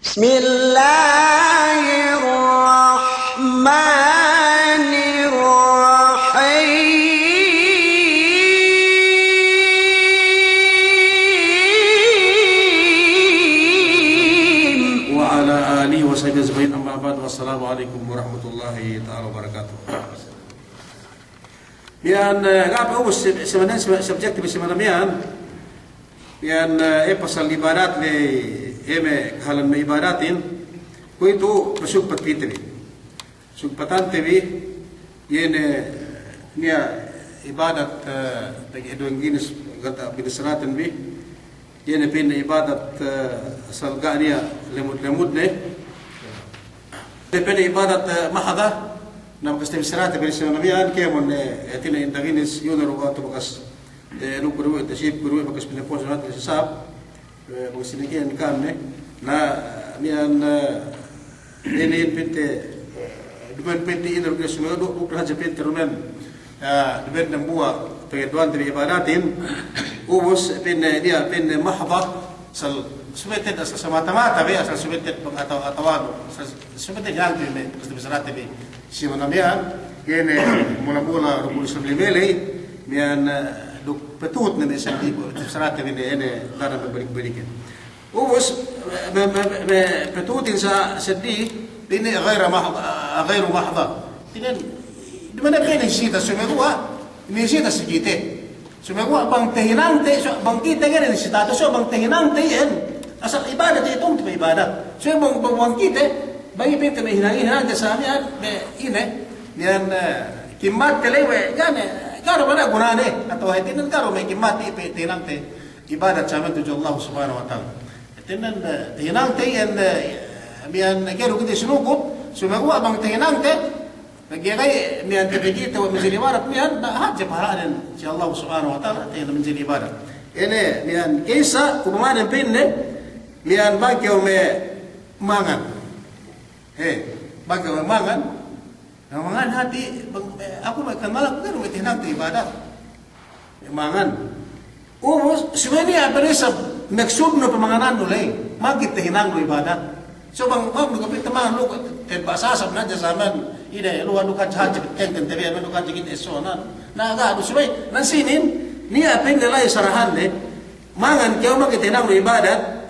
Bismillahirrahmanirrahim. Wa ala alihi wa sahbihi ajma'in, amma ba'd. Wassalamualaikum warahmatullahi ta'ala wabarakatuh. Yan apa us sebenarnya subjektif sebenarnya yan pasal ibadat le eme halan me ibadatin ko itu masuk patpitri sugpatan tevi yene nia ibadat bagi edon ginis gata bidasratan bi yene pin ibadat asal gania lemud ne depende ibadat mahada nam kastem sirata berisana nabiyan kemon etina indaginis yunero wato bakas lu guru tashib guru bakas pinapos nat sab bagas sinikian kamne na nian ini pinte duben pinte inor kesuma do raja pinte rumen duben nambua pegedwan dari ibadatin ubus pinne dia pinne mahdha sal sumetet asal semata-mata be asal sumetet atau sumetet yang pinne kastem sirata be si manamian kene mula-mula rubul sablimele mian duk petut nene sandi sarate ene dara balik-balikin ubus petutin sa sedi ini غير محضة tinen di mana kene sita sumegua ini sita sigite sumegua bang tehinante bang kita kene sita to so bang tehinante en asal ibadat itu untuk ibadat so bang kita bagi pintu mehinahin sa amian be ine nian kimat telewe gane karo mana gunane atau hatinan karo me kimati pe tinante ibadat sama tujuh Allah subhanahu wa taala tinan tinante en mian kero kita sunukut sumawa bang tinante bagi kay mian tebegi to menjadi ibadat mian haja pahalan si Allah subhanahu wa taala tinan menjadi ibadat ene mian kisa kumana pinne mian bagyo me mangan bagaimana mangan hati aku makan malam kan metinak ibadat mangan sebenarnya apa ni maksud no pemanganan nulai magit tehinang no ibadat so bang kapit teman lu tempat sasab na zaman ide lu anu kan haji tenten tebe anu kan jigit esonan na ga du sebai nan sinin ni apa nilai sarahan de mangan kau magit tehinang no ibadat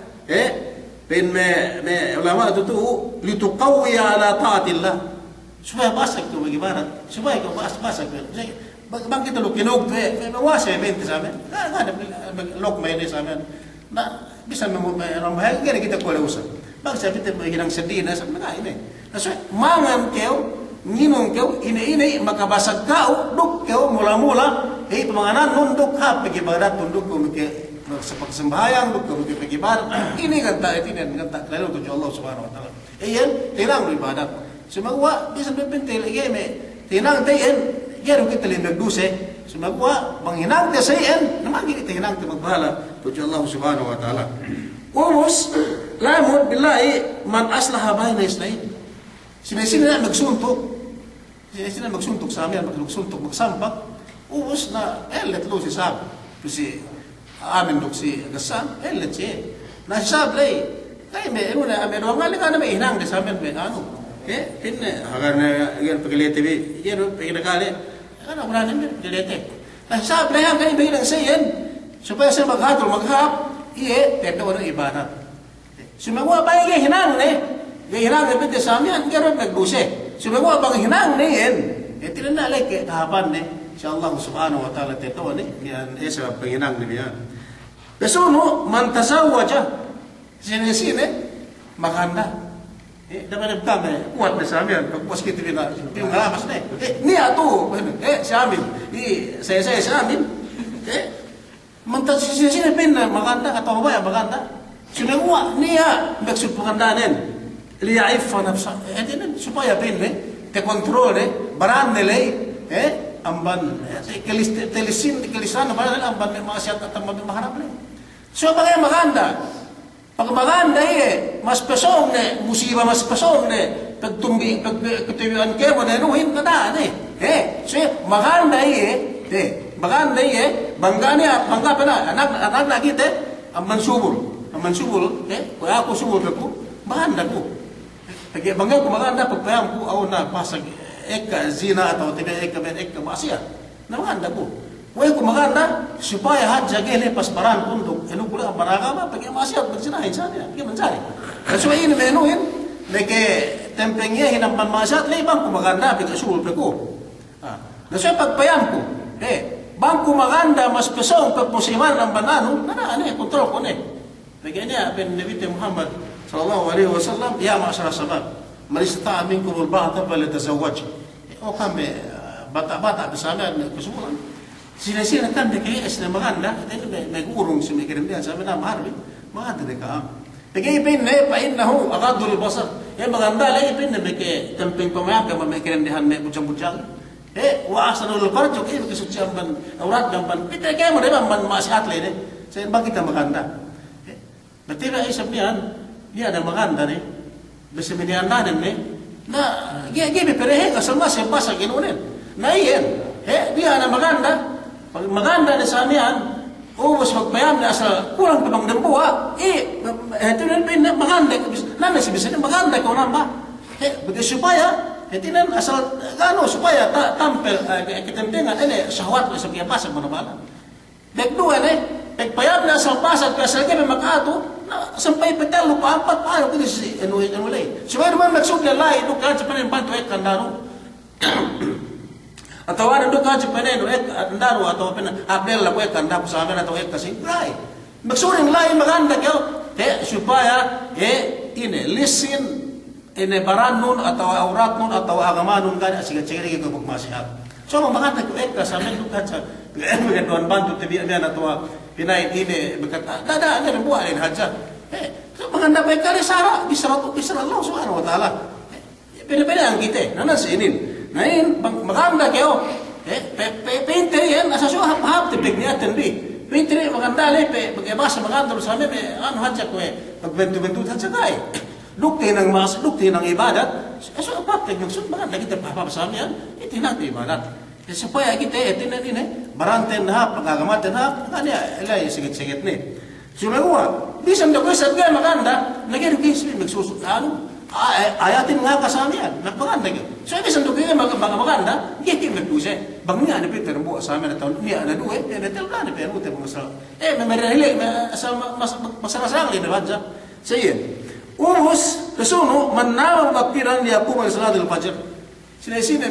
pen me ulama itu lituqawi ala taatillah supaya basak tu bagaimana supaya kau basak bang kita lu kinog tu wasa bente samen ada lok mai ni samen na bisa ramai gini kita kuala usah bang saya kita hilang sedih na samen ini so mangan kau nginum kau ini maka basak kau duk kau mula-mula pemanganan nunduk hap bagi barat tunduk kau seperti sembahyang bukan bagi ibadat ini kan tak kalau tujuh Allah subhanahu wa taala iyan tinang ibadat semua bisa berpentil game tinang tayen gero kita limbag duse semua menghinang dia sayen naman gini tinang te magbahala tujuh Allah subhanahu wa taala umus lamud billahi man aslaha baina isnain sini na magsuntok sa amin magsuntok magsampak umus na let lo si sab si amin dok si gasam elche na sab lay kay me una ame do ngali kana me hinang de samen me anu pinne agar na yer paglete bi yer pagkakali kana una nem dilete na sab lay ang kay bilang sayen supaya sa maghap teto ng ibadat sumagwa ba yung hinang hinang de samen gero nagduse sumagwa bang hinang ne en tinanalay kay kahapan ne insyaallah subhanahu wa taala teto ni yan esa panginang ni yan besono man tasawaja sini maganda dapat dapat kuat na sa amin pag positive na yung halamas na ni ato sa amin saya sa amin man sini pin na maganda atau ba maganda sinagawa niya maksud pagandanin liyaifa nafsa supaya pin te control baran nila amban kalisan ba amban masyat at amban maharap na so bagay maganda pag maganda mas pesong musiba mas pesong pagtumbi pagkutuyuan kayo na nuhin na daan so maganda maganda bangga niya bangga pa na anak na kita amban subul kaya ako subul ako maganda ko. Pag bangga ko maganda, pagpayam ko, ako na pasag eka zina atau tiga eka maksiat. Na maganda ko. Huwag ko maganda, supaya hadja gele pas baran untuk enu pula baraga ba, pag maksiat, magsinahin sa niya, pag mansari. Kasi ini menuhin, neke tempengnya hinang panmaksiat, ibang ko maganda, pag asulpe ko. Kasi pagpayam ko, bangku maganda, mas pesong pagmusiman ng banano, kontrol ko na. Bagaimana bin Nabi Muhammad sallallahu alaihi wasallam, ya ma'asyara sabab, man istata'a minkum al-ba'ata falyatazawwaj. O kami bata-bata bersama kesuburan. Sila-sila kami kaya na maganda, may urong si may kirindihan, sabi na maharbi, maganda na ka. Pag-ipin na, painnahu, akadul basar. Maganda lang ipin na may temping pamayaka, may kirindihan, may butsang-butsang. Waasan ulul farjo, may kisutsang ban, aurat ng ban. Kaya mo rin, man maasihat lang eh. Sa bakit na maganda? Natira isap niyan, niya na maganda ni, basta minihan natin ni, na gibi perehe kasal mas yung pasag inunin. Na iyan, niya na maganda, pag maganda na sa niyan, ubos magpayam na sa kulang pa bang dambuha, ito na maganda, namin si bisa maganda ko namba. Bagi supaya, tinan asal gano supaya tampil kitempingan, syahwat ko sa biya pasag manabalan. Dagduan pagpayab na sa pasag kasi kami mag-ato, sampay petalo pa apat paano kung si anulay. Sumaya naman nagsugla lai, dukaan sa panin banto kandaro. Atau ada dukaan sa panin kandaro atau apel la kandaro sa amin atau kasi lai. Magsuring lai maganda kayo, supaya ini listen ini baranun atau auratun atau agamanun gani asigat-sigat ko pagmasihat. So maganda ko sa amin dukaan sa tuan bantu tibian atau pinay ini berkata, ada yang buat ini haja. Maganda ba kali sara bisa Allah Subhanahu wa taala. Beda-beda ang kita. Nanan sa inin. Nain maganda kayo. Pinter yan asa so hap tibig niya tendi. Pinter maganda le basa maganda sa amin ano haja ko pagbentu-bentu haja kay. Dukti ng ibadat. So apat ng maganda kita papasam yan. Itinati ibadat. Supaya kita tinan ini baranten hap pagagamaten hap kanya elay sigit-sigit ni. Sumagawa, bisan daw sa gaya maganda, nagyan kismi magsusud ano ayatin nga kasama yan, magpaganda yun. So bisan daw kaya maganda, hindi magduse. Bang nga na Peter buo sa amin na taon niya na duwe, na talga na pero tayo masal. May marahili masarasang din na badja. Sa iyan. Umos kasuno man naman magpiran niya po salat al-fajr. Sina-sina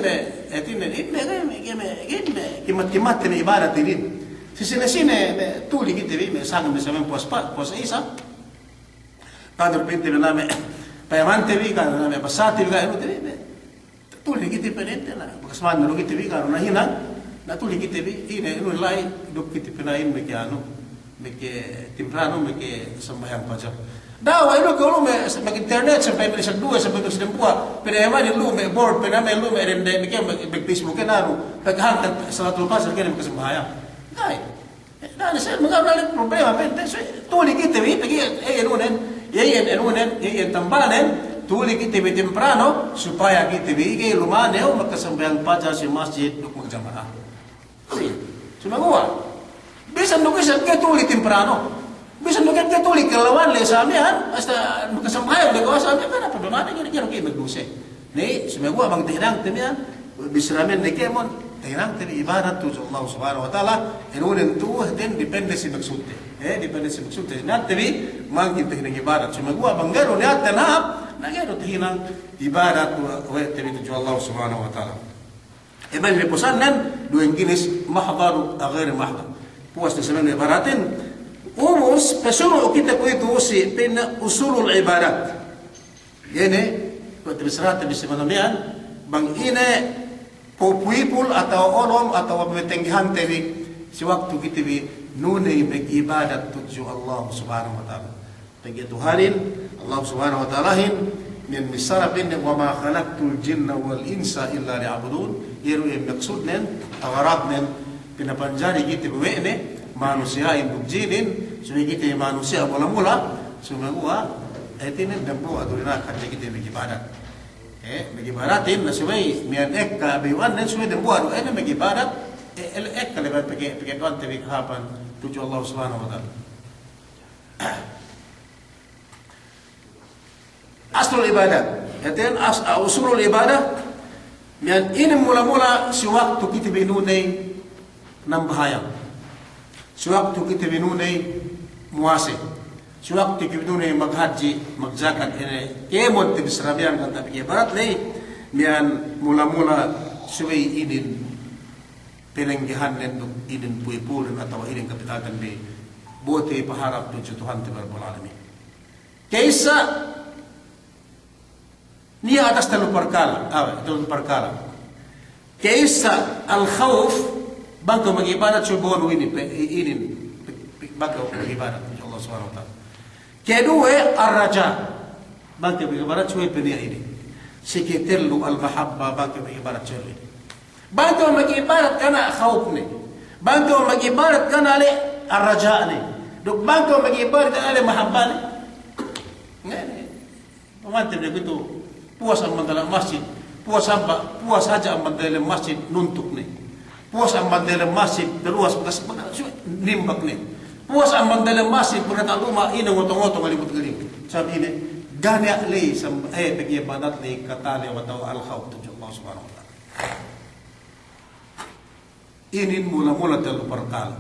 kimat-kimat na ibadat din. Sina-sina tuli kita may sagam sa mga puasa isa. Kadar pinti na namin payamante vi kadar namin basati vi kadar tuli kita pinente na makasman na kita vi kadar nahina na tuli kita vi ine lai duk kita pinain may ano may temprano may sambayang pajak. Daw ay ko lume mag-internet sampai sa dua sampai sa dempuan pinayaman yung lume board pinamay lume rin din may Facebook na paghantan sa salatul fajr kaya magkasambahayan ay na sa mga problema pente tuli kita vi pagi enunen tambalan tuli kita vi temprano supaya kita vi lumanew magkasambayang fajr sa masjid duk magjamaah sumagawa bisan duk isa kaya tuli temprano. Bisa nukat ke tulik kelawan le samian hasta kasambayan de kawasan kan apa domana kira kayak magduse. Ni semua bang tinang temian bisramen de kemon tinang temi ibadat tu Allah Subhanahu wa taala enunen tu den dependency maksudte. Dependency maksudte nat temi mang kita hinang ibadat semua bang garo ni at tanap nagero tinang ibadat tu temi tu Allah Subhanahu wa taala. Eman leposanan dua jenis mahdar ghair mahdar. Puas de semen ibaratin umos pesuno kita ko ito si pina usulul ibadat. Yene ko tibisrat bisimanoyan bang ine popuipul atau olom atau pemetenggihan tewi si waktu kita bi nunay mag-ibadat tuju Allah Subhanahu wa taala. Pagi Tuhanin Allah Subhanahu wa taala min misarabin wa ma khalaqtul jinna wal insa illa liya'budun. Yero yung maksudnen agarabnen pinapanjari kita buwene manusia induk jinin sudah kita manusia mula-mula sumagua etinin dampu adurina kan kita mengibadat mengibadatin nasubay mian ka biwan dan sudah dampu adu mengibadat ka lebat pakai doan tebik hapan tuju Allah Subhanahu wa taala aslul ibadah. Yatin usulul ibadah. Yan ini mula-mula si waktu kita binunay ng bahaya. Si waktu kita binunay muwase. Si waktu kita binunay maghaji, magzakat ini. Kemon tibisrabiyan kan tapi ibarat lay. Yan mula-mula suway idin penenggihan nendok idin puipurin atau idin kapitatan bi buti paharap tujuh Tuhan Rabbul Alamin. Kaysa niya atas telur perkala, kaysa al-khawf bangko mag-ibadat subhanahu ini bangko mag-ibadat Allah Subhanahu wa taala. Kedua ar-raja bangko mag-ibadat suway peniya ini. Sikitelu al-mahabba bangko mag-ibadat suway ini. Bangko mag-ibadat kana khawf ni. Bangko mag-ibadat kana ali ar-raja ni. Duk bangko mag-ibadat kana ali mahabba ni. Ngene. Pamantib na gitu. Puas ang mandalang masjid, puas saja ang mandalang masjid nuntuk ni. Puas ang mandalang masjid daluas bekas nimbak ni. Puas ang mandalang masjid pagkataluma inang ngotong-ngotong alibut-galing. Sabi ini, ganya lay sa pag-ibadat lay katali wa taw al-khawf tujuh Allah Subhanahu wa taala. Inin mula-mula talo parkal.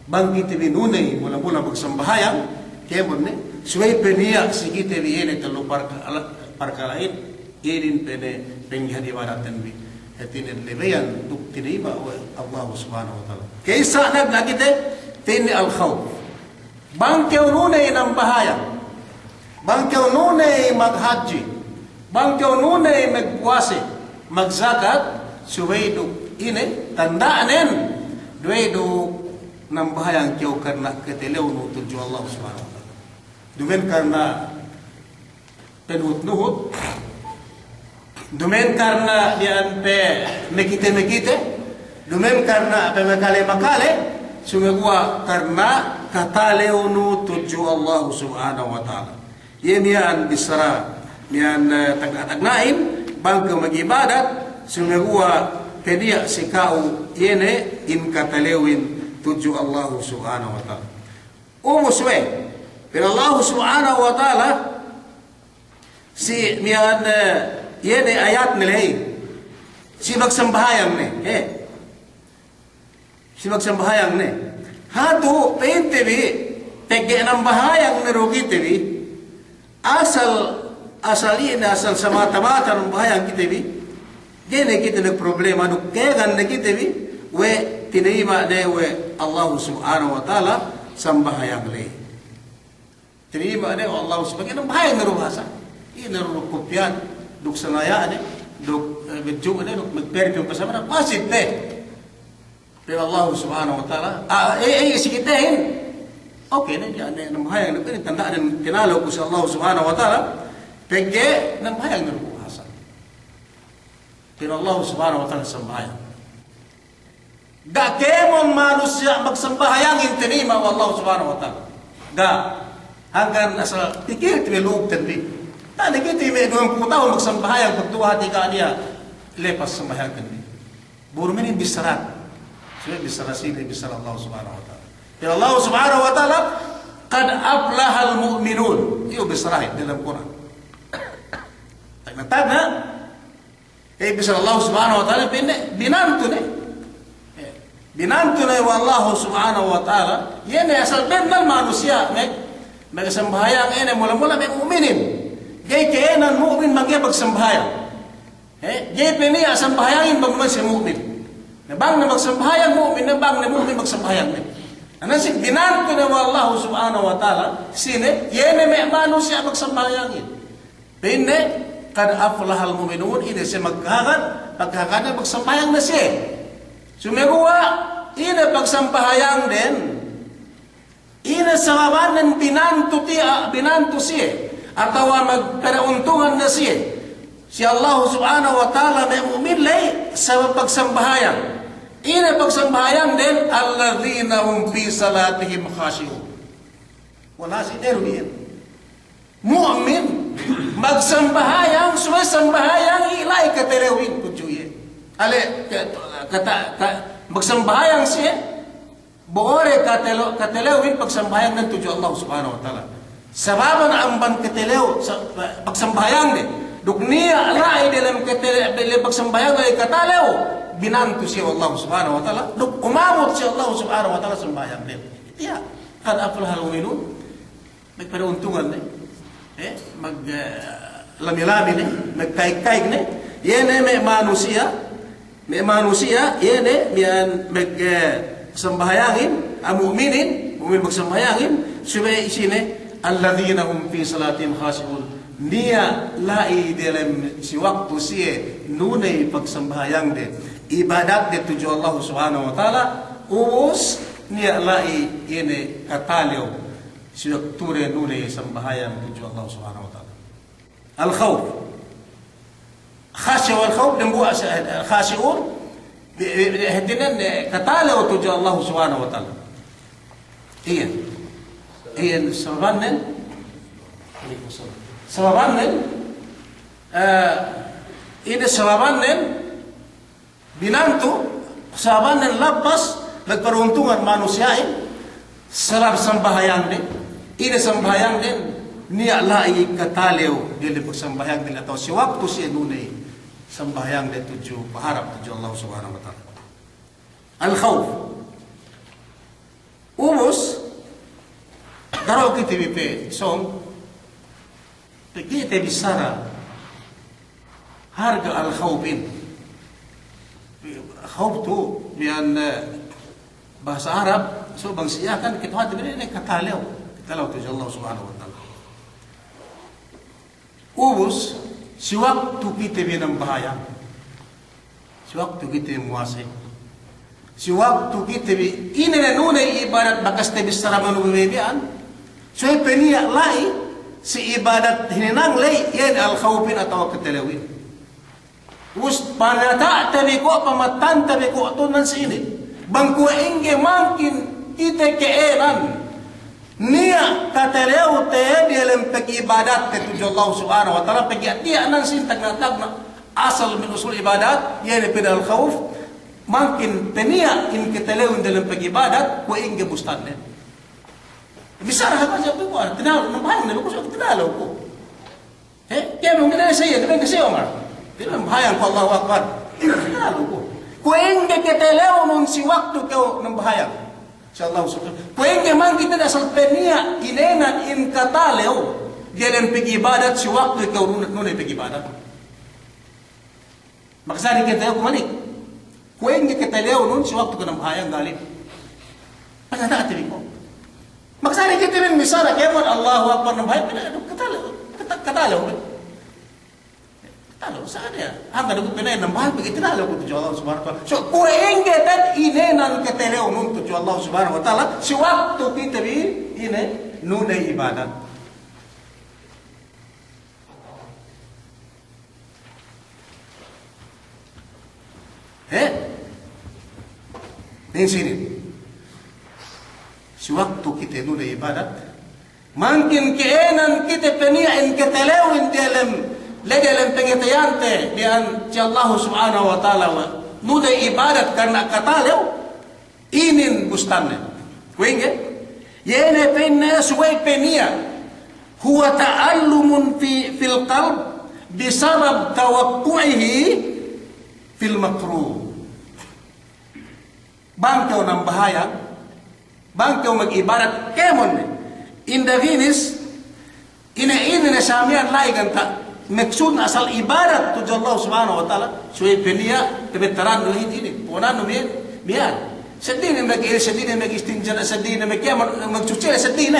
Bangkit binunay mula-mula magsambahayang kemon ni. Suway peniya sigite biene talo parkalain. Inin pene penggihan ibadat tanbi. Etinin lebayan duk tinima Allah Subhanahu wa taala. Kaysa lagi te tini al-khawf. Bangkew nunay ng bahaya. Bangkew nunay maghaji. Bangkew nunay magpuwase. Magzakat. Suway duk ini tandaanin. Duway duk ng bahayang kiyaw karna ketelew no tuju Allah Subhanahu wa taala. Dumen karna penhut-nuhut. Dumen karena dian pe mekite, dumen karena pe makale, sumegua karena kataleunu tuju Allah Subhanahu wa taala. Yemian bisra, mian tagnaim bangka magibadat sumegua pedia sikau yene in katalewin tuju Allah Subhanahu wa taala. Umuswe, pero Allah Subhanahu wa taala si mian yene ayat nilay si magsambahayang ni si magsambahayang ni hatu paintebi tegge ng bahayang narugi tebi asal semata-mata ng bahayang kitebi gene kita nag problema no kegan na kitebi we tinima de we Allah Subhanahu wa taala sambahayang lay tinima de Allah Subhanahu bahayang narubasa inarukupyan duk sanayaan duk bidjung duk magperfect kasama na masjid pero Allah Subhanahu wa taala sikitahin okay na yan na mahayang na tandaan tinalo ko sa Allah Subhanahu wa taala pegge na mahayang na buhasan pero Allah Subhanahu wa taala sambayang kemon manusia magsambahayang intinima wa Allah Subhanahu wa taala hanggang nasa pikir tinilog tanbi. Tadi kita may 20 tahun magsambahayang pagduha tika niya lepas sambahayan kan. Buru menin bisarat. Sudah bisarat sini bisar Allah Subhanahu wa taala. Ya Allah Subhanahu wa taala qad aflahal mu'minun. Iyo bisarahin dalam Quran. Tagna bisar Allah Subhanahu wa taala binantu ne. Binantu ne wa Allah Subhanahu wa taala yene asal benar manusia magsambahayang ene mula-mula may mu'minin. Gay kainan mu'min magya magsambayang. Gay peniya sambayangin bagman si mu'min. Nabang na magsambayang mu'min, nabang na mu'min magsambayang ni. Ano si binanto na Allah Subhanahu wa taala sine yene may manusia magsambayangin. Pinde kad aflahal mu'minun ini si pagkakan magsambayang na siya. Sumegua ina pagsambayang din. Ina sawaban binanto siya. Atau magperauntungan na siya. Si Allah Subhanahu wa taala may mu'min lay sa pagsambahayang. Ina pagsambahayang din alladhina hum fi salatihim khashi'un. Wala si Erwin. Mu'min magsambahayang sumasambahayang ilay katerewin kujuye. Ale magsambahayang siya. Boore katelewin pagsambahayang ng tuju Allah Subhanahu wa taala. Sababan amban ketelew pagsambayang de. Duk niya lai dalam pagsambayang ay katalew binantu si Allah Subhanahu wa taala. Duk umamot si Allah Subhanahu wa taala sambayang de. Iya, kad aflahal mu'minun. Magperuntungan mag lami-lami magkaig-kaig yene may manusia yene miyan magsambahayangin ang mu'minin magsambayangin subay isine alladhina hum fi salatihim khashi'un niya lai dalam si waktu siya nunay pagsambahayang de ibadat de tuju Allah Subhanahu wa taala ubos niya lai yene kataliw si waktu nunay sambahayang tuju Allah Subhanahu wa taala. Al-khawf khasya wal khawf dan buat khasyi'un hadinan kataliw tuju Allah Subhanahu wa taala. Iyan sababanen ini sababanen binantu sababanen lapas nagperuntungan manusiain sarap sambahayang din ini sambahayang din niya lai katalew dili pagsambayang din atau si waktu si nunay sambahayang din tuju paharap tuju Allah Subhanahu wa taala. Al-khawf ubos daraw kita bipe song kita bisara harga al-khawfin khawf tu bian bahasa Arab so bang siya kan kita hati ini katalaw tu Allah Subhanahu wa taala. Ubus si waktu kita binang bahaya si waktu kita muasay si waktu kita ini na nunay ibadat bakas te bisara manubibian so peniya lai si ibadat hininang lay yan al-khawfin atau katalawin. Us panata tabi ko pamatan tabi ko to nan sini. Bangku inge mangkin ite keeran niya katalaw te dalam pag-ibadat te tuju Allah Subhanahu wa taala pag-iatiya nan sin tagna asal min usul ibadat yan pidal khawf mangkin peniya in katalaw dalam pag-ibadat ko inge bustan. Bisara ha sabi ko, tinalo ng bahay na lukus ako tinalo ko. Kaya nung ginala sa iyo, kasi Omar. Tinalo bahayan ko Allahu Akbar. Tinalo ko. Kueng ketelew nun si waktu ko ng bahayan. Sa Allah subhanahu. Kueng man kita dasal penia inena in katalew diyan pag-ibadat si waktu ko nun ay pag-ibadat. Maksari kita ko manik. Kueng ketelew nun si waktu ko ng bahayan galit. Pagkatati ko. Maksari kita rin misara kaya mo Allahu Akbar ng bahay katalaw saan ya hanggang nagod pinay ng bahay pag-itinalaw ko tuju Allah Subhanahu wa taala so kueng ketat inenan katalaw nun tuju Allah Subhanahu wa taala si waktu kita rin ine nunay ibadat din sini si waktu kita nunay ibadat mungkin keenan kita peniain ketelewin dalam pengitayante dian si Allah Subhanahu wa taala nunay ibadat karena katalew inin bustanne kuinge yene penne suway penia huwa ta'allumun fil qalb bisabab tawaqqu'ihi fil makruh bangkaw ng bahaya bangkaw mag-ibarat kemon indaginis ina na samian laigan ta maksud asal ibarat tuju Allah Subhanahu wa taala suy penia tebetaran no ini ponan no biar sedin mag-istinja sedin magcuci sedin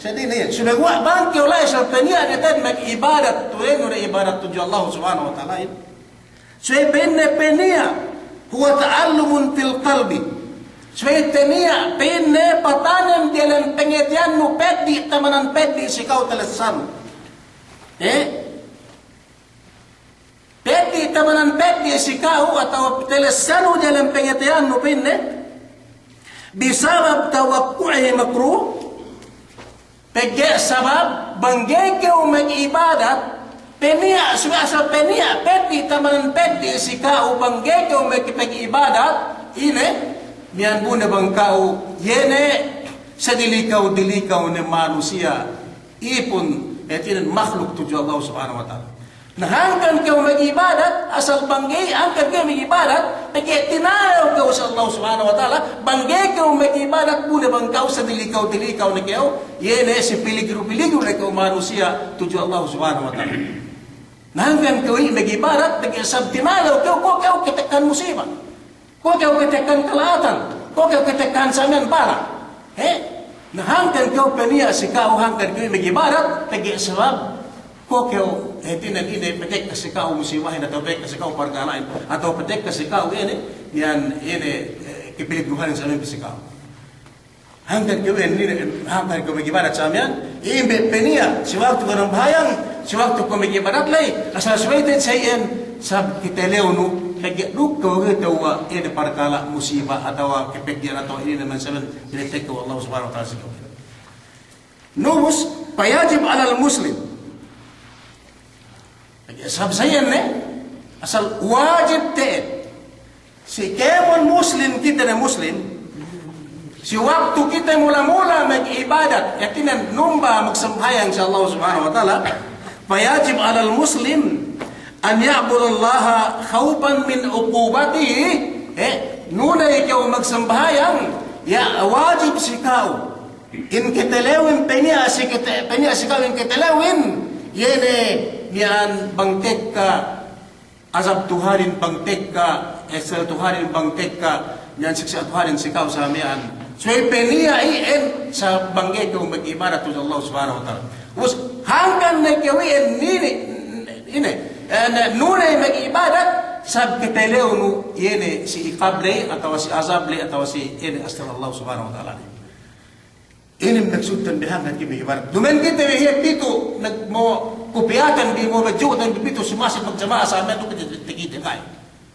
yan sudah bangkaw lai asal penia netan mag-ibarat tueno na ibarat tuju Allah Subhanahu wa taala suy penia huwa ta'allumun fil qalbi Suwetenia penne patanem dalam pengetian no pedi tamanan pedi sikau telesan. Pedi tamanan pedi sikau atau telesanu dalam pengetian no penne bisabab tawaqqu'ihi makruh pegge sabab banggege mag-ibadat penia suasa penia pedi tamanan pedi sikau banggege mag-ibadat ine mian bunda bangkau yene sa dilikaw ni manusia ipon etinan makhluk tuju Allah subhanahu wa ta'ala. Nahangkan kau mag-ibadat, asal banggay, angkan kau mag-ibadat, nag-itinayaw kau sa Allah subhanahu wa ta'ala, banggay kau mag-ibadat, muna bang kau sa dilikaw-dilikaw na kau, yan si piligro-piligro na kau manusia, tuju Allah subhanahu wa ta'ala. Nahangkan kau mag-ibadat, nag-isabtinalaw kau kitekan musibah, kau kitekan kalatan, kau kitekan sangan para. Nahangkan kau paniya si kau, hangkan kau mag-ibadat, nag-isabab, kau hetinan ini petek kasi kau musimahin atau petek kasi kau pargalain atau petek kasi kau ini kepiligruhan sa amin kasi kau. Hanggang kau hanggang kau mag-ibadat sa amin, imbe peniya, si waktu ko ng bahayang, si waktu ko mag-ibadat lay, asal suwaitin sa iyan, sab kitelew no, kaya kau kitawa, ini pargala musibah atau kepegyan atau ini naman sa amin, pinitek ko Allah subhanahu wa ta'ala sa kau. Numus, payajib alal muslim, sabi saya asal wajib ta'id si kemon muslim kita na muslim si waktu kita mula-mula mag-ibadat yatinan numba magsambayang sa Allah subhanahu wa ta'ala fayajib alal muslim an ya'budallaha khawpan min uqubatihi nuna ikaw magsambayang ya wajib si kau in kitalawin penya si kau in kitalawin yene yan bangtek ka azab Tuhanin bangtek ka esel Tuhanin bangtek ka yan siksa Tuhanin sikaw sa amian so peniya in sa bangge ko mag-ibadat to Allah subhanahu wa ta'ala us hanggang nagkawin ini nunay mag-ibadat sab kitelew no yene si iqable atau si azable atau si ini asal Allah subhanahu wa ta'ala ini nagsutan bihangan kimi-ibadat dumen kita bihiyat dito nagmo kupiatan di mo majutan dito sumasit magjamaa sa amin ito tigitin kay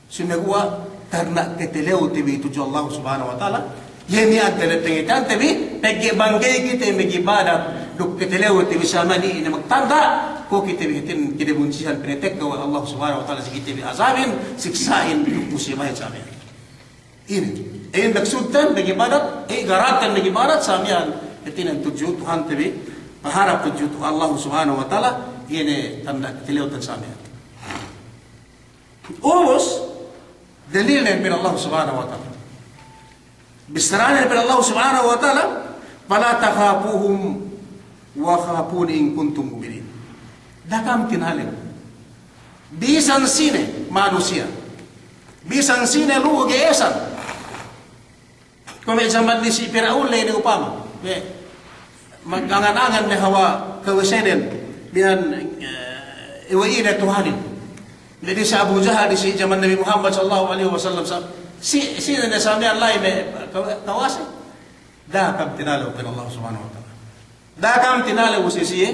sinagwa karena ketelew tibi tuju Allah subhanahu wa ta'ala yemi adala tingitan tibi pagbanggay kita magibadat duk ketelew tibi sa mani ina magtanda ko kita bihitin kidebunsihan pinitek ko Allah subhanahu wa ta'ala sige tibi azabin siksain musibahin sa amin ini ayun nagsutan nagibadat garatan nagibadat sa amin itinan tuju Tuhan tibi paharap tuju Allah subhanahu wa ta'ala ini tanda kelihatan sama. Urus dalil dari Allah subhanahu wa ta'ala. Bisarana dari Allah subhanahu wa ta'ala, fala takhafuhum wa khafuni in kuntum mu'minin. Dakam tinhalin. Bisan sine manusia. Bisan sine luo geesan. Kung zaman ni si Firaun lay ni upama. Magangan-angan ni hawa kawasenen. Bian iwaina Tuhanin. Jadi sa Abu Jahal di si zaman Nabi Muhammad sallallahu alaihi wasallam si na samian lain kawasi. Dakam tinalaw kan Allah subhanahu wa ta'ala. Dakam tinalaw usisiye.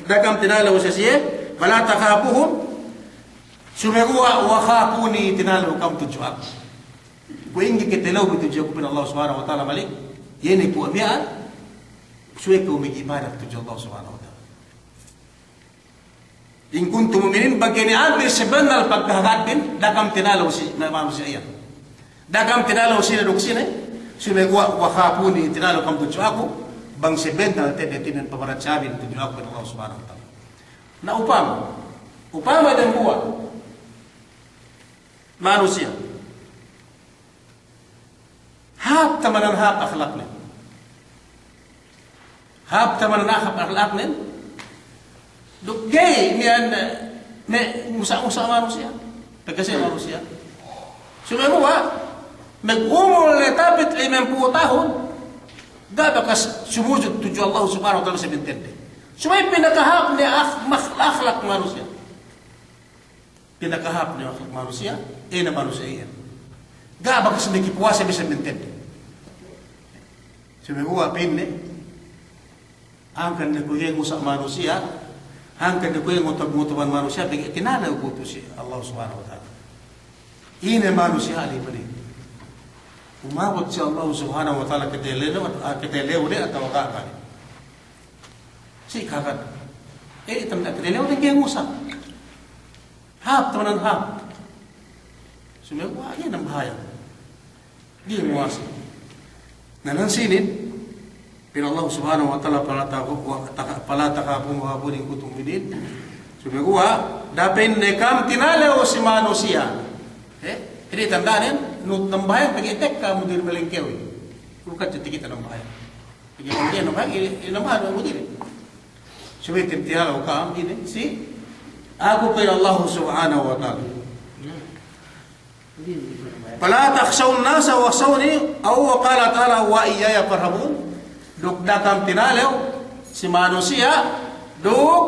Dakam tinalaw usisiye. Fala takhafuhum. Sumegua wa khafuni tinalaw kam tujuak. Kuingi kitelaw bitujuak kan Allah subhanahu wa ta'ala malik. Yeni ku abian. Suwe ko mag-ibadat tujuak Allah subhanahu wa ta'ala. In kuntum mu'minin bagini ambil sebenar pagkahagatin dakam tinalaw si manusia iyan. Dakam tinalaw si reduksine sumegwa wa khafuni tinalaw kam tuju ako bang sebenar tetinan pamarat sabin tuju ako ng Allah subhanahu wa ta'ala. Na upama dan buwa manusia hap tamanan hap akhlaknin hap tamanan hap akhlaknin Dugay niyan musa-musa manusia. Pagkasi manusia. Sumemua mag-umul na tapit 50 tahun dapat sumujud tuju Allah subhanahu wa ta'ala sa bintende. Sumay pinakahap ni akhlak manusia. Pinakahap ni akhlak manusia, na manusia iyan. Dapat kasi nakipuwasa bisa bintende. Sumemua pinne angkan na kuyeng sa manusia angkat ko yung utag-mutuban manusia bigay tinalaw ko to si Allah subhanahu wa ta'ala. Ina manusia alipani. Umabot si Allah subhanahu wa ta'ala kitelew ni at tawakaan. Si kakat. Itam na kitelew ni kaya ngusap. Hap taman ang hap. Sumiyaw, yan ang bahaya. Di muwasi. Nanansinit, Pero Allah subhanahu wa ta'ala pala takapun wa buning kutung bidin. Sumegua, dapin nekam tinale o si manusia. Ini tandaan nut nambayan pagitek kamu dir melengkewi. Bukan jadi kita nambayan. Pagi kemudian nambayan, nambayan mo dir. Sumitin tinale o kam ini si aku pero Allah subhanahu wa ta'ala. Pala takhshawun nasa wa khshawni aw qala ta'ala wa iyaya farhabun. Duk dakam tinalew si manusia duk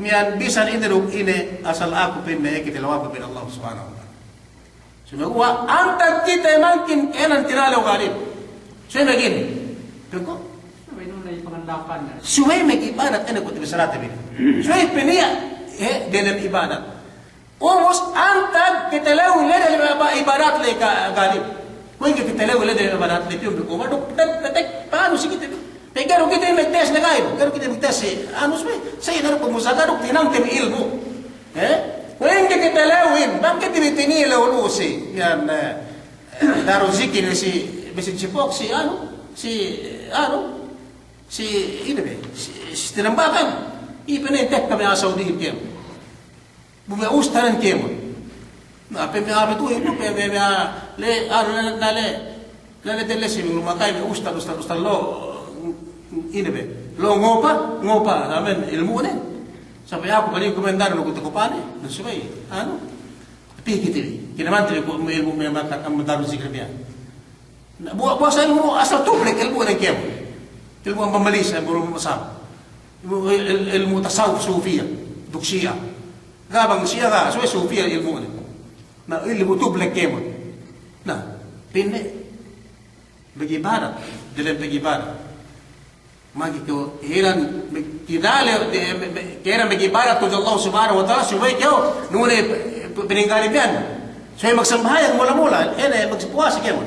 mian bisan ini duk ini asal aku pinne kitelawa bin Allah subhanahu wa ta'ala. Sumegua antak kita makin enan tinalew galib. Suwe begini. Tunggu. Suwe ibadat ini kutip salat ini. Suwe pinia dalam ibadat. Umus antak kitelaw leda ibadat le galib. Kung kitelaw leda ibadat le pium ko maduk tek paano si kita. Pero kita magtes na kayo, pero kita magtes ano sa inaro pagmusaka dok tinang tim ilmu. Kung kita lawin, bakit tinitinilaw lusi? Yan daro zikin si Chipok si tinambakan. Ipinintek kami ang Saudi kem. Bumaustanan kem. Na pemia betu itu pemia le si lumakai ustar lo ini be lo ngopa amen ilmu ne sampai aku balik komentar lo kutu kopane no subai anu tapi gitu kina mantri ko ilmu me maka am daru zikr biya buat ilmu asal tublek ilmu ne kem ilmu pembalis ilmu masam ilmu tasawuf sufia duk syiah gabang syiah ga suai sufia ilmu ne na ilmu tublek kem nah pinne bagi barat dalam bagi barat magi ko heran kidale kera magibarat to Allah subhanahu wa ta'ala subay ko nune pininggali bian so magsambahayan mula-mula magsipuas kemo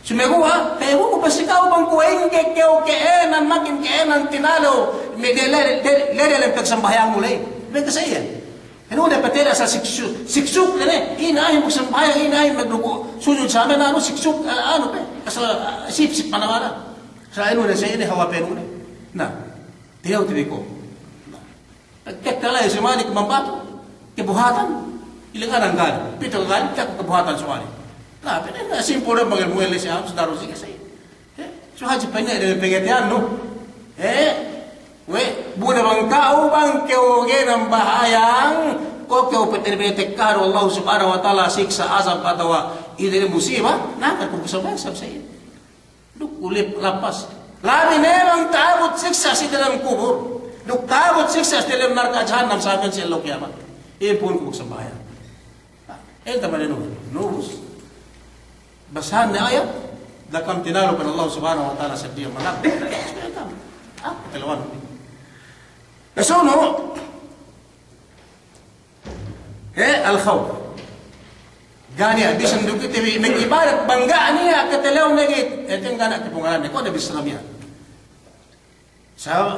sumegua kaya mo pasikaw bang kuwain keo keenan magin keenan tinalo medele lele pagsambahayan mulay ben kasaya nune patera sa siksuk ne inay magsambahayan inay magdugo sujud sa amin ano siksuk ano pe asa sip panawara sa ano na sa ini hawa penune. Nah, dia uti ko. Pagkakala yung sumani kumambato, kebuhatan, ilangan ang gali. Pito gali, kebuhatan sumani. Nah, pinay na simple na mag-mueli siya, sa daro siya sa'yo. So, haji pa niya, pagkatiyan, no? Buna bang kao bang keoge ng bahayang, o keo petinipitekaro Allah subhanahu wa ta'ala siksa azab atawa idili musiba, nakakupusabay sa'yo. Ulip lapas. Labi memang tabut siksa di dalam kubur. Duk tabut siksa di dalam neraka jahannam sampai si Allah kiamat. Ini pun kubuk sembahyang. Ini teman nubus. Basahan ni ayat. Dakam tinalu kan Allah subhanahu wa ta'ala sedia malak. Kelawan. Nasuno. Al-khawf. Gani bisan duk itu mengibarat bangga niya katelaw nagit. Ito yung gana kipungalan ko na bislamyan.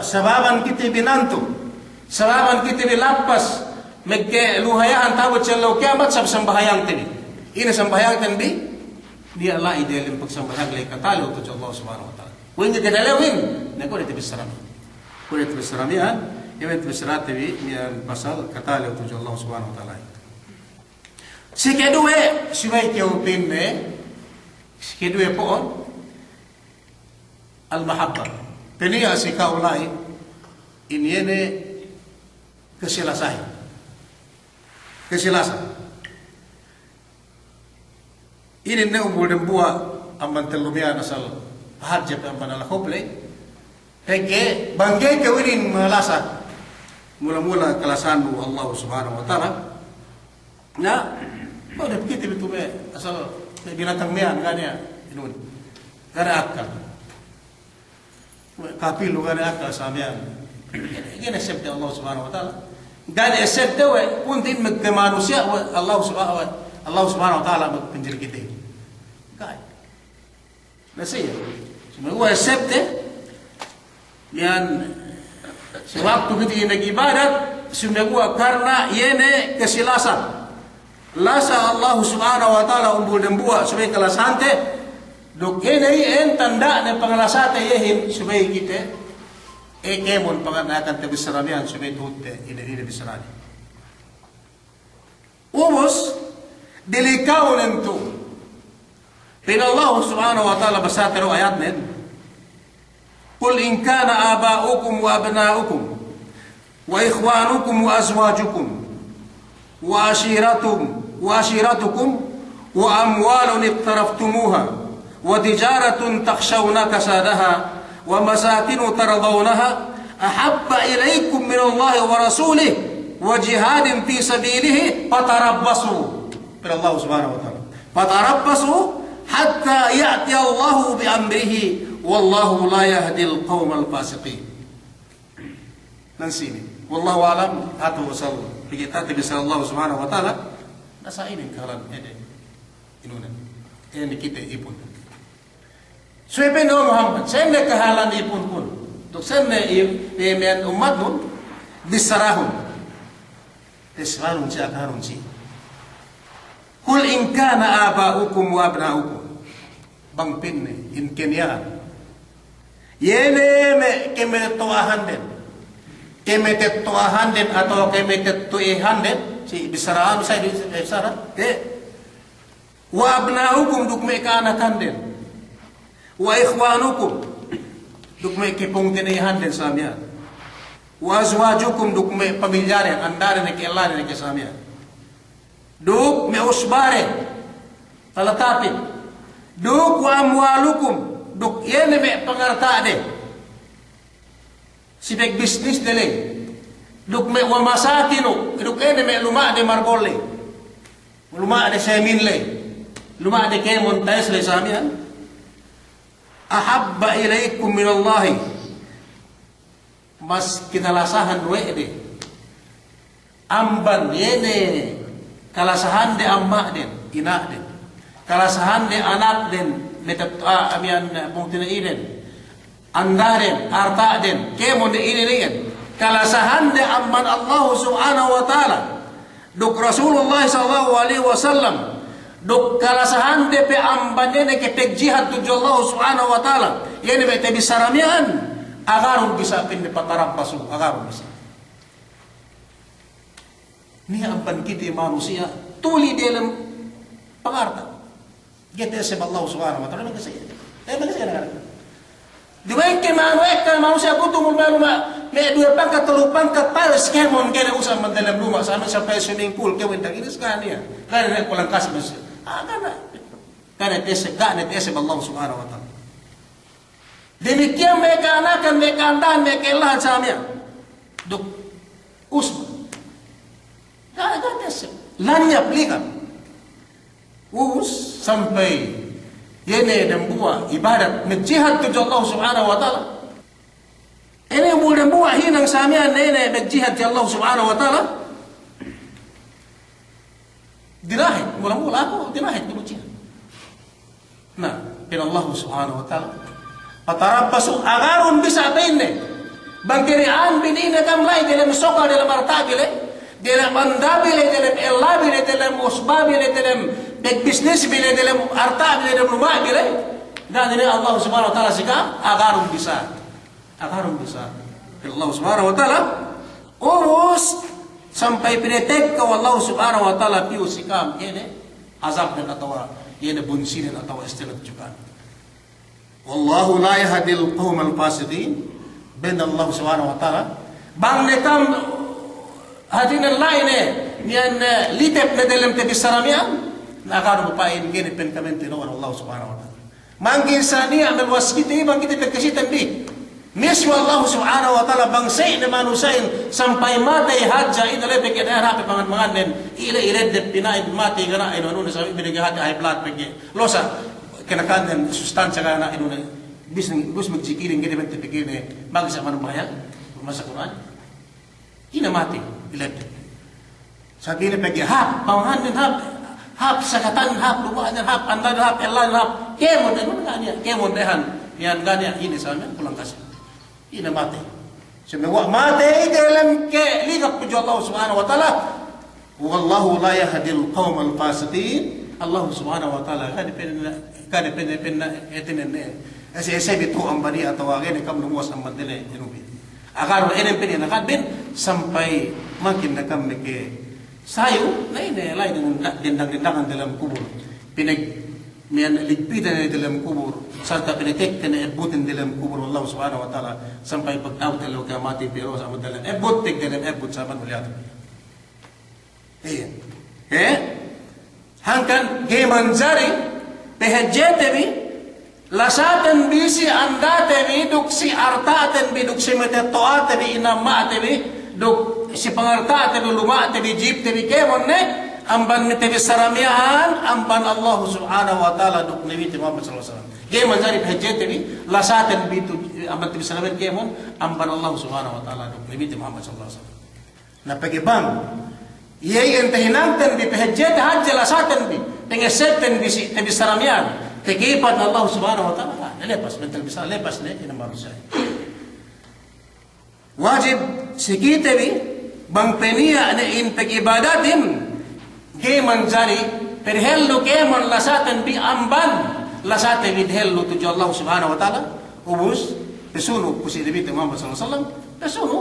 Sababan kita binanto, sababan kita bilapas, magluhayaan tawad sa law kiamat sa sambahayang tini. Ina sambahayang tini, dia Allah idealim pagsambahayang lay katalo to Allah subhanahu wa ta'ala. Kung hindi kadalawin, nako dito bisrami. Kung dito bisramihan, yung bisrati niyan pasal katalo to Allah subhanahu wa ta'ala. Si kedua, sibay pinne, si kedua poon, al-mahabbah. Peniya si kaulay, inyene kasilasay. Kasilasan. Ini na umudang buwa ang mantalumian asal pahadjap ang panalakople. Kaya banggay kawinin malasa mula-mula kalasan mo Allah subhanahu wa ta'ala na udah begitu itu asal binatang mian kanya inun gara akal kapil gara akal samian ini accept Allah subhanahu wa ta'ala dan accept puntin manusia Allah subhanahu wa ta'ala magpenjil kita kaya nasiya semua accept yan sewaktu kita nag-ibadat sumegua karena yene kesilasan lasa Allah subhanahu wa ta'ala umbul dan buat supaya kelasante Duk ini en tanda na pangalasata yehim subay kita kemon panganakan te bisaramian subay tutte ini bisarani. Ubus dilikaw nento. Pina Allah subhanahu wa ta'ala basatero ayat nen. Qul in kana aba'ukum wa abna'ukum wa ikhwanukum wa azwajukum wa ashiratukum wa amwalun iqtaraftumuha wa tijaratun takhshawna kasadaha wa masakin tardawnaha ahabba ilaykum min Allah wa rasulih wa jihadin fi sabilihi fatarabbasu. Qala Allah subhanahu wa ta'ala fatarabbasu hatta ya'ti Allah bi amrihi wallahu la yahdi al-qawm al-fasiqin. Nansini wallahu alam atu wasal kita bisa Allah subhanahu wa ta'ala nasa ini kalan inuna ini kita ipun suwepin do Muhammad senne kahalan ipun pun dok senne imen umat nun disarahun tisarun si akarun si kul in kana aba'ukum wa abna'ukum bang pinne in kenyan yene me kemetoahan den kemetettoahan den atau kemetettuihan den si bisaraan saya di bisara wa abna'ukum duk me kanakan den wa ikhwanukum duk me kipungtinihan den samia wa azwajukum duk me pamilyaren andare ne kelare ne samia duk me usbare talatapin duk wa amwalukum duk yene me pangarta de si big business dele duk me wa masakinu duk ene me luma de margole luma de seminle luma de kemon tais le samian ahabba ilaikum min Allah mas kinalasahan wede amban yene kalasahan de amma den ina den kalasahan de anak den metat amian pungtina iden andaren artaden kemon de ini ningen kalasahan de amman Allah subhanahu wa ta'ala duk Rasulullah sallallahu alaihi wasallam duk kalasahan de pe ambane ne ke pek jihad tuju Allah subhanahu wa ta'ala yene be te bisaramian agarun bisa pin de patarampasu agarun bisa ni amban kita manusia tuli dalam pengarta kita sebab Allah subhanahu wa ta'ala magkasaya Dibaik manusia kutumul maluma me dua pangkat telu pangkat pares kemon kene usah mendalam rumah sama sampai swimming pool ke wendang ini sekali ya karena pulang kasih masih karena tese Allah subhanahu wa ta'ala demikian mereka anakan mereka andan mereka ilahan samia duk usma karena tese lanyap lihat sampai yene dan buah ibadat menjihad tuju Allah subhanahu wa ta'ala ini dan buah hinang samian nene menjihad tuju Allah subhanahu wa ta'ala dirahit mula-mula aku dirahit di jihad nah bin Allah subhanahu wa ta'ala patarabbasu agarun bisa bine bangkirian binina kamlay dalam soka dalam artabile dalam andabile dalam ellabile dalam usbabile dalam big business bile dalam arta bile dalam rumah bile dan ini Allah subhanahu wa ta'ala sika agarun bisa Allah subhanahu wa ta'ala urus sampai pinetek ke Allah subhanahu wa ta'ala piu sikam ini azab dan atau ini bunsin atau istilah juga wallahu la yahdil qaumal fasiqin ben Allah subhanahu wa ta'ala bang netam hadirin lain yang litep na dalam tebisaramian nakano papain gini penkamente no Allah subhanahu wa ta'ala mangkin sani amal waskiti bang kita pagkasitan di mismo Allah subhanahu wa ta'ala bang say na manusain sampai matay hadja ina lepe kaya harapi pangan nen ila de pinaid matay gana ino ano sa binigahati high blood pagi losa kinakanan sustansya gana ino na bis magsikiling gini bang tipikini magsa manumaya masa Quran ina mati ila de sabi na pagi hap pangan nen hap sakatan hap lumayan hap andan hap elan hap kemon ano nganya kemon dehan yan ganya ini sama pulang kasih ini mati semua mati dalam ke lihat puji Allah subhanahu wa ta'ala wallahu la yahdil qaumal fasiqin Allah subhanahu wa ta'ala kada penna etinen ese bitu ambani atau agene kam luas ambandele inubi agar enen peni nakabin sampai makin nakam ke sayu lain dengan dendang-dendangan dalam kubur pinag mian ligpitan dalam kubur serta pinatekkan ebutin dalam kubur Allah subhanahu wa ta'ala sampai pagtaw telo ka mati pero sa dalam ebut tek dalam ebut saban uliat hangkan ge manjari pehjetebi lasatan bisi andatebi duksi artatebi duksi metetoatebi inamatebi duk si pangartatebi lumatebi jiptebi kemonne amban tebi saramian amban Allah subhanahu wa ta'ala duk nabi Muhammad sallallahu alaihi wasallam ge manjari pehjetebi lasatan bitu amban tebi saramian kemon amban Allah subhanahu wa ta'ala duk nabi Muhammad sallallahu alaihi wasallam na pagibang yey entahinanten bi pehjet hajja lasatan bi tengeseten bi tebi saramian tegipat Allah subhanahu wa ta'ala lepas mental bisa lepas ne ina manusia wajib sikite bi bang penia ne in pagibadatin ge manjari perhello ke mon lasatan bi amban lasate bi hello tu Allah subhanahu wa ta'ala ubus pesunu kusi nabi Muhammad sallallahu alaihi wasallam pesunu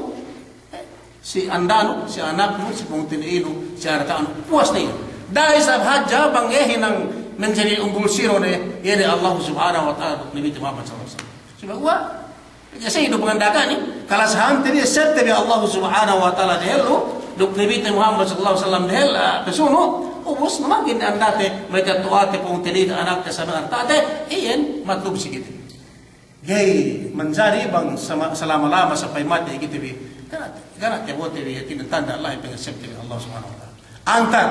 si andanu si anakmu si pungtiniinu si artaanu puas na yun dahil sa hajja bang hinang menjadi umbul siro ne yene Allah subhanahu wa ta'ala nabi Muhammad sallallahu alaihi wasallam sebab kasi hidup mengandakan ni kalau saham tadi sette bi Allah subhanahu wa ta'ala dehelo duk nabi Muhammad sallallahu alaihi wasallam dehel pesunu ubus makin andate mereka tuate pungtiniinu anak sa artate iyan matlub sikit gay menjadi bang selama-lama sampai mati gitu bi Ganat ya buat diri yakin tanda Allah yang accept Allah subhanahu wa ta'ala. Antar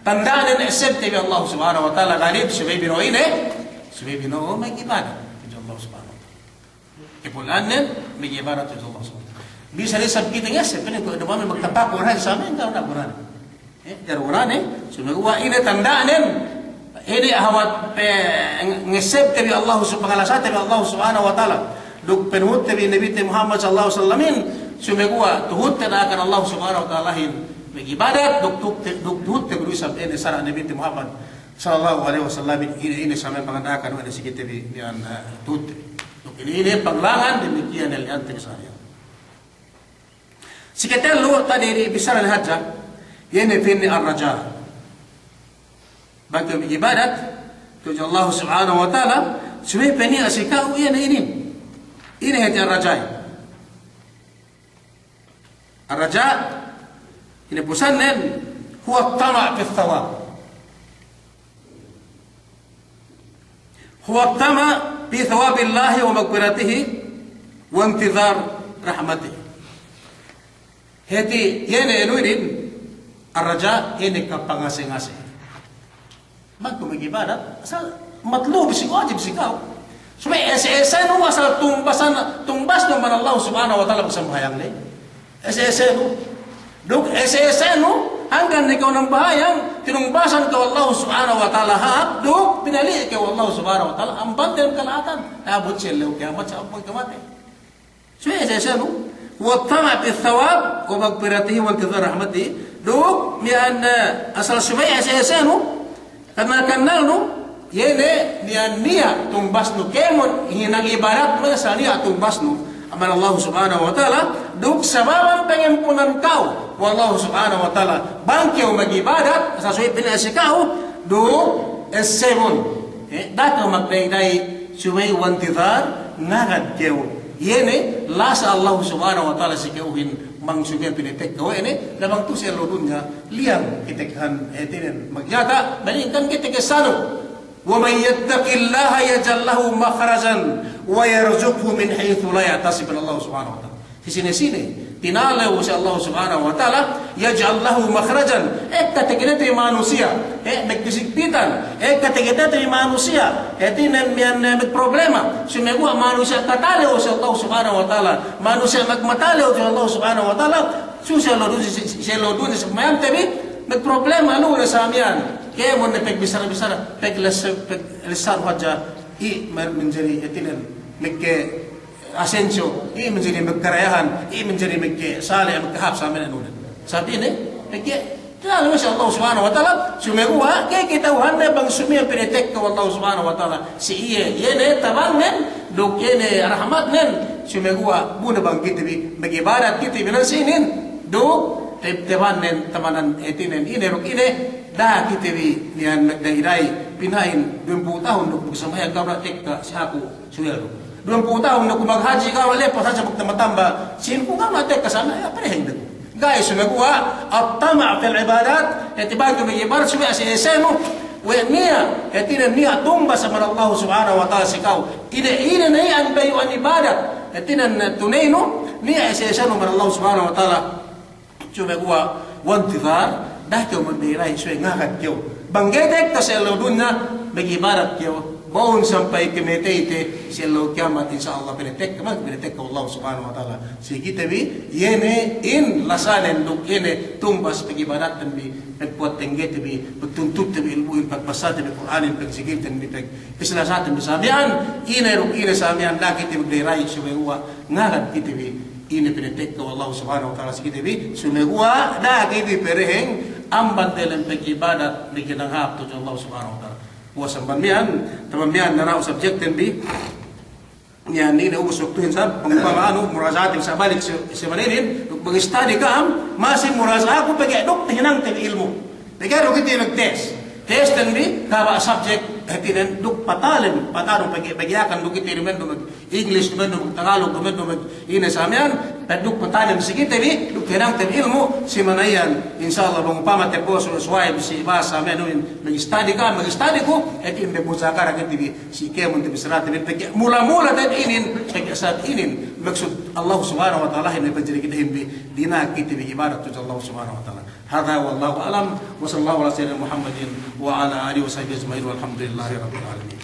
tanda dan accept Allah subhanahu wa ta'ala galib subay bino may ibadah kepada Allah subhanahu wa ta'ala. Kepulan may ibadah kepada Allah subhanahu wa ta'ala. Bisa risab kita accept ini ko naman magtapak Quran sa amin ka na Quran. Quran sumagawa ini tandaan ini ahwat accept Allah subhanahu wa ta'ala. Duk penhut bi Nabi Muhammad sallallahu alaihi wasallam sumegua tuhut na akan Allah subhanahu wa ta'ala ibadat duk tuhut te berusaha ini sarah Nabi Muhammad sallallahu alaihi wasallam ini sampai pangandakan ada sikit bi yan tuhut duk ini panglangan demikian yang antek saya sikit lu tadi di besar al-hajjah ini finni ar-raja bagi ibadat tu Allah subhanahu wa ta'ala sumay peni asikau ini hati ar-raja الرجاء إن بسنن هو الطمع في الثواب هو الطمع في ثواب الله ومغفرته وانتظار رحمته هذه يعني نريد الرجاء ini kapangasing-asing magko magibadat asal matlub si wajib si kau supaya esa no asal tumbas naman Allah subhanahu wa ta'ala sambayang ni SSNU duk SSNU hanggang ikaw ng bahayang tinumbasan ka Allah subhanahu wa ta'ala haab duk pinali ka Allah subhanahu wa ta'ala ang bandel kalatan abot siya kiamat sa apoy kamate so SSNU wa tama' bi thawab wa maghfiratihi wa intizar rahmatihi duk mian asal sumay SSNU karena kanal no yene niya tumbas no kemon hinang ibarat mo sa niya tumbas no aman Allah subhanahu wa ta'ala duk sababan pengempunan kau wallahu subhanahu wa ta'ala bangkeu magibadat sasuy pinasikaw duk es-7 dato magdayday sumay wantidar ngagad keu yene lasa Allah subhanahu wa ta'ala sikeuhin mang sumay pinitek ko ene labang tu siya lodun nga liang kitekhan etinen magyata balingkan kitek sano ومن يتق الله يجعل له مخرجا ويرزقه من حيث لا يحتسب الله سبحانه وتعالى di sini tinalaw si Allah subhanahu wa ta'ala yaj'al lahu makhrajan kategori manusia nagdisigpitan kategori manusia tinan mian problema sumegwa manusia tatalaw si Allah subhanahu wa ta'ala manusia magmatalaw si Allah subhanahu wa ta'ala susya lodun sa mayam tabi problema ano na sa amyan kaya mo na pagbisara-bisara paglisar wajah menjadi etinan magke asensyo menjadi magkarayahan menjadi magke saleh magkahap sa amin ano sabi ini magke Lalu masya Allah subhanahu wa ta'ala sumegua kaya kita uhanda bang sumia pinetek ka Allah subhanahu wa ta'ala si iye yene tabang nen duk yene rahmat nen sumegua buna bang kitibi magibarat kitibi nan sinin duk teban nen tamanan etinen ine ruk ine dah kitibi nian nagdahiday pinain 20 tahun duk bersamayan kau nak tek ka si aku suwelo 20 tahun duk maghaji kau lepas saja magtamba sin ko kau nak tek ka sana ya parehin guys sumegua at-tama' fil ibadat etibago may ibarat sumia si eseno wa niya etina niya tumba sa Allah subhanahu wa ta'ala sikaw ina na yan bayo an ibadat etina tunayno niya si eseno man Allah subhanahu wa ta'ala sumegua wantithar dahil man biray suwe ngakad kyo banggetek ta sa lodun na mag-ibarat kyo Mohon sampai kemetete selalu kiamat insyaallah pinetek Allah subhanahu wa ta'ala. Sige tabi yene in lasanen duk yene tumbas pagibarat tabi nagpuat tenggete bi pagtuntut tabi ilmuin pagbasa tabi Qur'anin pagsigil tabi pislasaten bisamian ina ruk ina samian laki tabi magdiray sumewa ngaran kitabi ina pinetek Allah subhanahu wa ta'ala. Sige tabi sumewa laki tabi pereheng amban telen pagibadat dikinanghap to Allah subhanahu wa ta'ala. Puasa pamian, tamamian na raw subjectin bi yan ni na usok tuhin sa pangpamaano murasatin sa balik sa maninin mag-study ka masin murasa ako pag-edok tinang tin ilmo nagaro kiti nag-test dan bi kaba subject hatinan duk patalin patarong pag-iakan duk kiti naman English naman Tagalog naman ina sa amyan duk patalin sige tabi duk tinang tin ilmo si manayan insyaallah bang pamate po so swipe si basa amyan mag-study ko etin de musakara kiti si kemon tabi sarat tabi mula-mula tad inin pag-asat inin maksud Allah subhanahu wa ta'ala hinay pajari kita himbi dina kiti bi ibadat to Allah subhanahu wa ta'ala. Hadha wallahu alam wa sallallahu ala sayyidina Muhammadin wa ala alihi wa sahbihi ajma'in walhamdulillahi rabbil alamin.